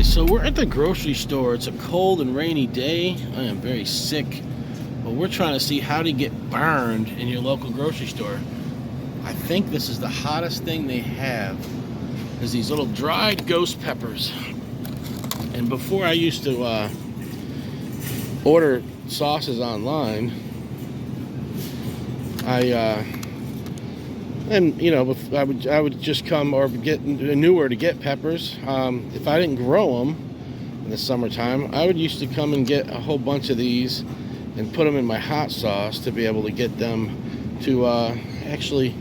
So we're at the grocery store. It's a cold and rainy day. I am very sick, but we're trying to see how to get burned in your local grocery store. I think this is the hottest thing they have, is these little dried ghost peppers. And before I used to order sauces online, I would just come or get newer to get peppers. If I didn't grow them in the summertime, I would used to come and get a whole bunch of these and put them in my hot sauce to be able to get them to actually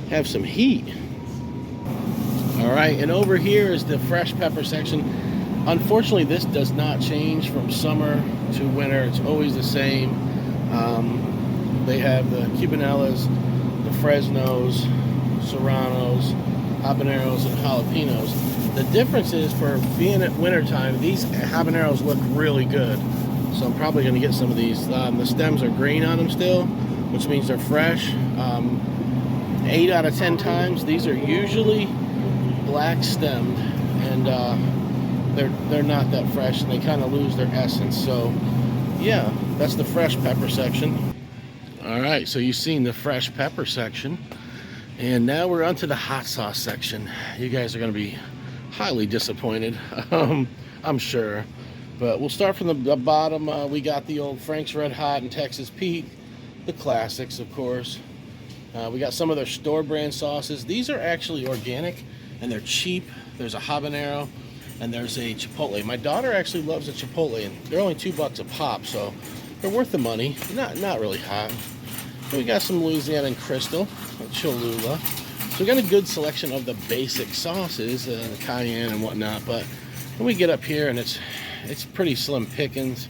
have some heat. All right, and over here is the fresh pepper section. Unfortunately, this does not change from summer to winter. It's always the same. They have the Cubanellas, the Fresnos, Serranos, Habaneros, and Jalapenos. The difference is, for being at wintertime, these Habaneros look really good. So I'm probably going to get some of these. The stems are green on them still, which means they're fresh. 8 out of 10 times, these are usually black stemmed, and they're not that fresh, and they kind of lose their essence. So yeah, that's the fresh pepper section. All right, so you've seen the fresh pepper section, and now we're onto the hot sauce section. You guys are going to be highly disappointed, I'm sure. But we'll start from the bottom. We got the old Frank's Red Hot and Texas Pete, the classics, of course. We got some of their store brand sauces. These are actually organic, and they're cheap. There's a habanero, and there's a chipotle. My daughter actually loves a chipotle, and they're only $2 a pop, so they're worth the money. Not really hot. We got some Louisiana and Crystal, Cholula. So we got a good selection of the basic sauces, the cayenne and whatnot. But when we get up here, and it's pretty slim pickings.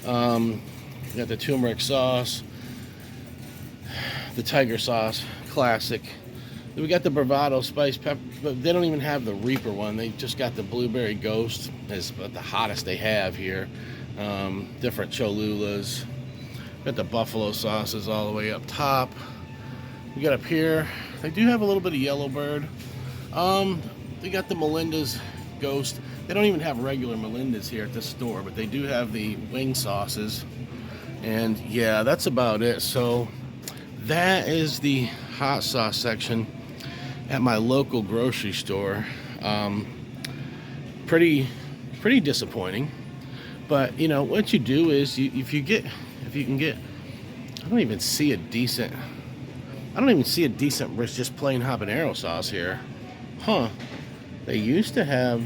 We got the turmeric sauce, the tiger sauce, classic. Then we got the Bravado spice pepper, but they don't even have the Reaper one. They just got the blueberry ghost, is the hottest they have here. Different Cholulas. Got the buffalo sauces all the way up top. We got up here, they do have a little bit of Yellowbird. They got the Melinda's Ghost. They don't even have regular Melinda's here at this store, but they do have the wing sauces. And yeah, that's about it. So that is the hot sauce section at my local grocery store. Pretty disappointing. But you know what you do is if you can get, I don't even see a decent just plain habanero sauce here. Huh. They used to have,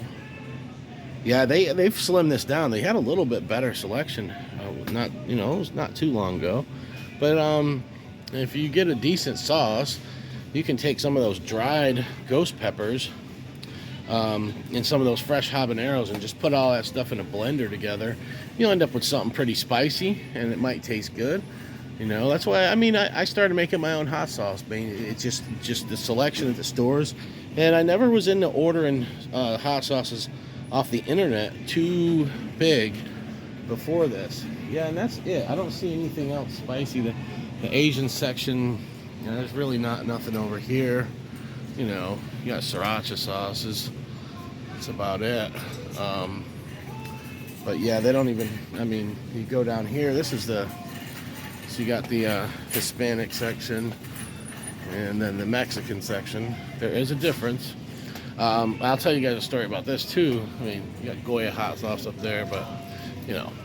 yeah, they've slimmed this down. They had a little bit better selection. It was not too long ago. But if you get a decent sauce, you can take some of those dried ghost peppers and some of those fresh habaneros and just put all that stuff in a blender together. You'll end up with something pretty spicy, and it might taste good. That's why I started making my own hot sauce. It's just the selection at the stores, and I never was into ordering hot sauces off the internet too big before this. Yeah, and that's it. I don't see anything else spicy. The Asian section, there's really nothing over here. You got sriracha sauces. That's about it. But yeah, they don't even, you go down here, so you got the Hispanic section and then the Mexican section. There is a difference. I'll tell you guys a story about this too. You got Goya hot sauce up there, but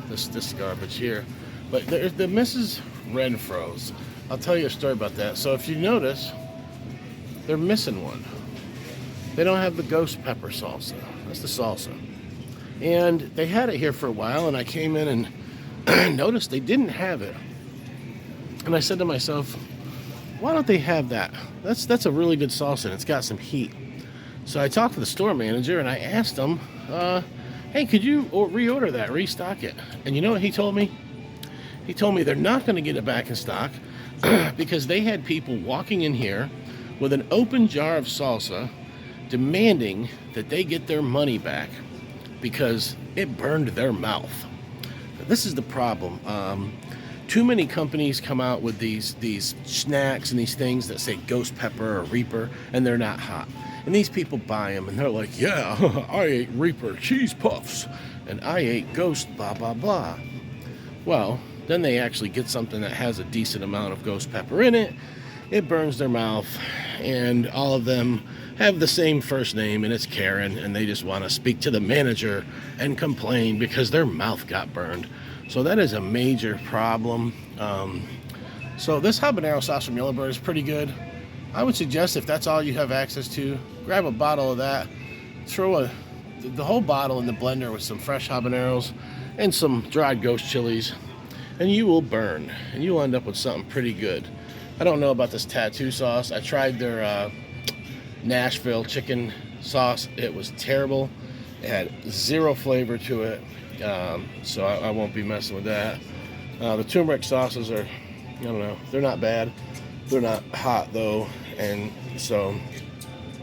this garbage here. But there's the Mrs. Renfro's. I'll tell you a story about that. So if you notice, they're missing one. They don't have the ghost pepper salsa. That's the salsa. And they had it here for a while, and I came in and noticed they didn't have it. And I said to myself, why don't they have that? That's a really good salsa, and it's got some heat. So I talked to the store manager, and I asked him, hey, could you reorder that, restock it? And you know what he told me? He told me they're not going to get it back in stock because they had people walking in here with an open jar of salsa demanding that they get their money back because it burned their mouth. This is the problem. Too many companies come out with these snacks and these things that say ghost pepper or Reaper, and they're not hot. And these people buy them, and they're like, yeah, I ate Reaper cheese puffs, and I ate Ghost blah, blah, blah. Well, then they actually get something that has a decent amount of ghost pepper in it. It burns their mouth, and all of them have the same first name, and it's Karen, and they just want to speak to the manager and complain because their mouth got burned. So that is a major problem. So this habanero sauce from Yellowbird is pretty good. I would suggest, if that's all you have access to, grab a bottle of that, throw the whole bottle in the blender with some fresh habaneros and some dried ghost chilies, and you will burn, and you'll end up with something pretty good. I don't know about this tattoo sauce. I tried their Nashville chicken sauce. It was terrible. It had zero flavor to it, so I won't be messing with that. The turmeric sauces are, I don't know, they're not bad. They're not hot though, and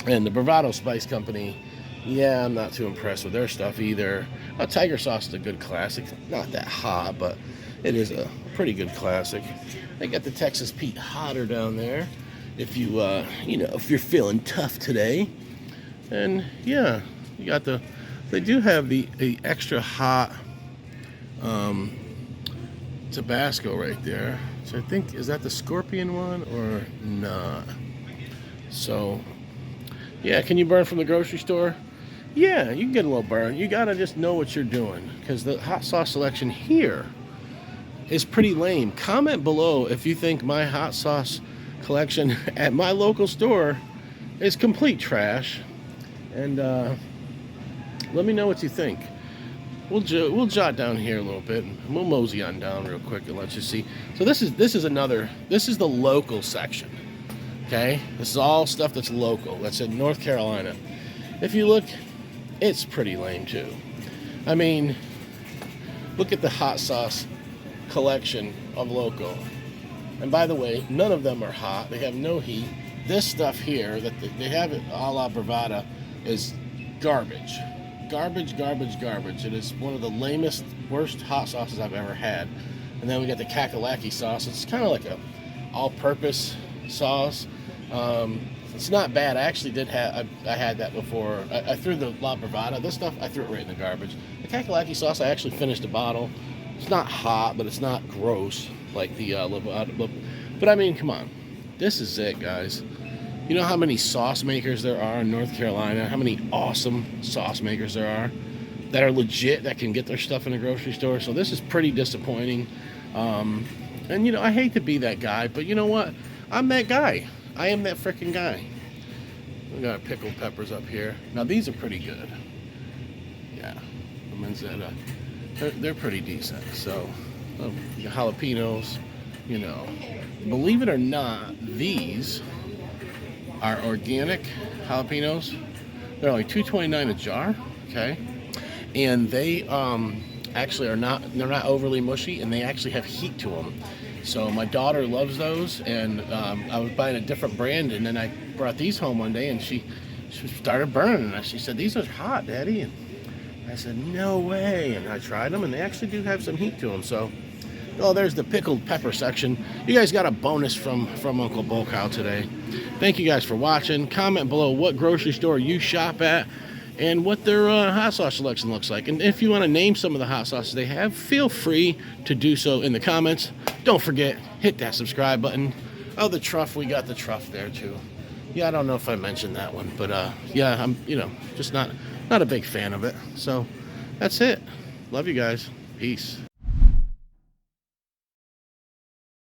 the Bravado Spice Company, yeah, I'm not too impressed with their stuff either. Tiger sauce is a good classic. Not that hot, but it is a pretty good classic. They got the Texas Pete hotter down there, if you if you're feeling tough today. And yeah, you got they do have the extra hot Tabasco right there. So I think, is that the Scorpion one or not? So yeah, can you burn from the grocery store? Yeah, you can get a little burn. You gotta just know what you're doing, because the hot sauce selection here is pretty lame. Comment below if you think my hot sauce collection at my local store is complete trash, and let me know what you think. We'll jot down here a little bit, and we'll mosey on down real quick and let you see. So this is the local section. Okay, this is all stuff that's local. That's in North Carolina. If you look, it's pretty lame too. I mean, look at the hot sauce collection of local. And by the way, none of them are hot. They have no heat. This stuff here that they have it a la Bravado is garbage. Garbage. It is one of the lamest, worst hot sauces I've ever had. And then we got the kakalaki sauce. It's kind of like a all-purpose sauce. It's not bad. I actually did have, I had that before. I threw the La Bravado. This stuff, I threw it right in the garbage. The kakalaki sauce, I actually finished a bottle. It's not hot, but it's not gross like the La Bravado. But I mean, come on. This is it, guys. You know how many sauce makers there are in North Carolina? How many awesome sauce makers there are that are legit, that can get their stuff in a grocery store? So this is pretty disappointing. And, you know, I hate to be that guy, but you know what? I'm that guy. I am that freaking guy. We got pickled peppers up here. Now, these are pretty good. Yeah. The ones that, they're pretty decent. So, the jalapenos, you know. Believe it or not, these are organic jalapenos. They're only $2.29 a jar, okay? And they actually they're not overly mushy, and they actually have heat to them. So my daughter loves those, and I was buying a different brand, and then I brought these home one day, and she started burning, and she said, "These are hot, Daddy." And I said, "No way." And I tried them, and they actually do have some heat to them. So, oh, there's the pickled pepper section. You guys got a bonus from Uncle Bulkow today. Thank you guys for watching. Comment below what grocery store you shop at and what their hot sauce selection looks like. And if you want to name some of the hot sauces they have, feel free to do so in the comments. Don't forget, hit that subscribe button. Oh, the truff, we got the truff there too. Yeah, I don't know if I mentioned that one, but yeah, I'm, you know, just not a big fan of it. So that's it. Love you guys. Peace.